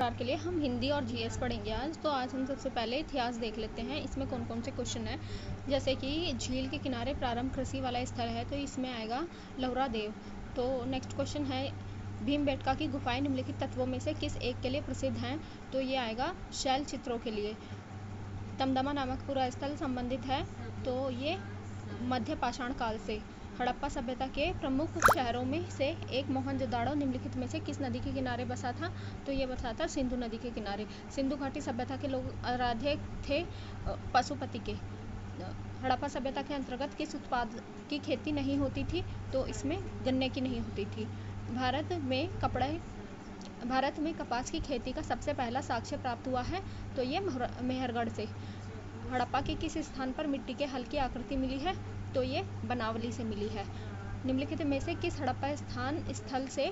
बार के लिए हम हिंदी और जीएस पढ़ेंगे आज। तो आज हम सबसे पहले इतिहास देख लेते हैं। इसमें कौन कौन से क्वेश्चन हैं, जैसे कि झील के किनारे प्रारंभ कृषि वाला स्थल है, तो इसमें आएगा लौरा देव। तो नेक्स्ट क्वेश्चन है, भीमबेटका की गुफाएं निम्नलिखित तत्वों में से किस एक के लिए प्रसिद्ध हैं, तो ये आएगा शैल चित्रों के लिए। दमदमा नामक पूरा स्थल संबंधित है, तो ये मध्य पाषाण काल से। हड़प्पा सभ्यता के प्रमुख शहरों में से एक मोहनजोदाड़ो निम्नलिखित में से किस नदी के किनारे बसा था, तो ये बसा था सिंधु नदी के किनारे। सिंधु घाटी सभ्यता के लोग आराध्य थे पशुपति के। हड़प्पा सभ्यता के अंतर्गत किस उत्पाद की खेती नहीं होती थी, तो इसमें गन्ने की नहीं होती थी। भारत में कपास की खेती का सबसे पहला साक्ष्य प्राप्त हुआ है, तो ये मेहरगढ़ से। हड़प्पा के किस स्थान पर मिट्टी के हल की आकृति मिली है, तो ये बनावली से मिली है। निम्नलिखित में से किस हड़प्पा स्थल से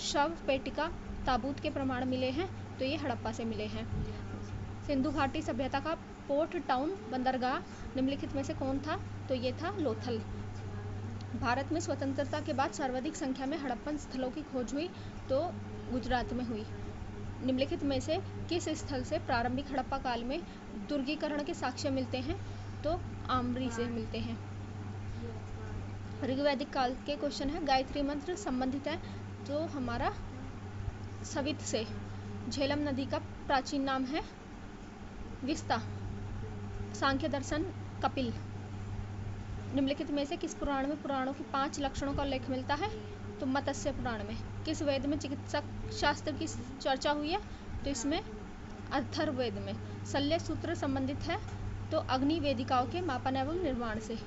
शव पेटिका ताबूत के प्रमाण मिले हैं, तो ये हड़प्पा से मिले हैं। सिंधु घाटी सभ्यता का पोर्ट टाउन बंदरगाह निम्नलिखित में से कौन था, तो ये था लोथल। भारत में स्वतंत्रता के बाद सर्वाधिक संख्या में हड़प्पन स्थलों की खोज हुई, तो गुजरात में हुई। निम्नलिखित में से किस स्थल से प्रारंभिक हड़प्पा काल में दुर्गीकरण के साक्ष्य मिलते हैं, तो आमरी से मिलते हैं। ऋग्वैदिक काल के क्वेश्चन है, गायत्री मंत्र संबंधित है, तो हमारा सवित से। झेलम नदी का प्राचीन नाम है विस्ता। सांख्य दर्शन कपिल। निम्नलिखित में से किस पुराण में पुराणों के 5 लक्षणों का उल्लेख मिलता है, तो मत्स्य पुराण में। किस वेद में चिकित्सा शास्त्र की चर्चा हुई है, तो इसमें अथर्ववेद में। शल्य सूत्र संबंधित है, तो अग्नि वेदिकाओं के मापन एवं निर्माण से।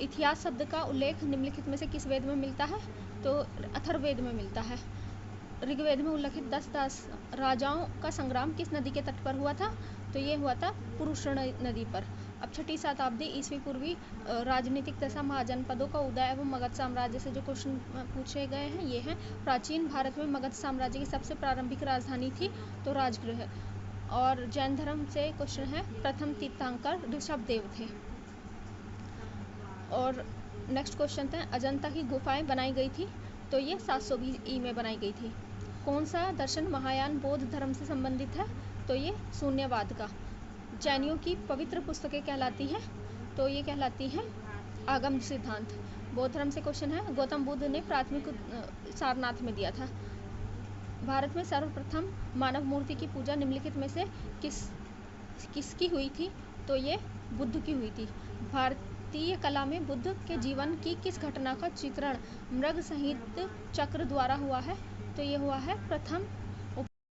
इतिहास शब्द का उल्लेख निम्नलिखित में से किस वेद में मिलता है, तो अथर्ववेद में मिलता है। ऋग्वेद में उल्लेखित 10 राजाओं का संग्राम किस नदी के तट पर हुआ था, तो ये हुआ था पुरुषण नदी पर। अब 6ठी शताब्दी ईस्वी पूर्वी राजनीतिक दशा महाजनपदों का उदय एवं मगध साम्राज्य से जो क्वेश्चन पूछे गए हैं, ये हैं। प्राचीन भारत में मगध साम्राज्य की सबसे प्रारंभिक राजधानी थी, तो राजगृह। और जैन धर्म से क्वेश्चन है, प्रथम तीर्थंकर ऋषभदेव थे। और नेक्स्ट क्वेश्चन है, अजंता की गुफाएं बनाई गई थी, तो ये 720 ई में बनाई गई थी। कौन सा दर्शन महायान बौद्ध धर्म से संबंधित है, तो ये शून्यवाद का। जैनियों की पवित्र पुस्तकें कहलाती हैं, तो ये कहलाती हैं आगम सिद्धांत। बौद्ध धर्म से क्वेश्चन है, गौतम बुद्ध ने प्राथमिक सारनाथ में दिया था। भारत में सर्वप्रथम मानव मूर्ति की पूजा निम्नलिखित में से किसकी हुई थी, तो ये बुद्ध की हुई थी। भारतीय कला में बुद्ध के जीवन की किस घटना का चित्रण मृग संहित चक्र द्वारा हुआ है, तो ये हुआ है प्रथम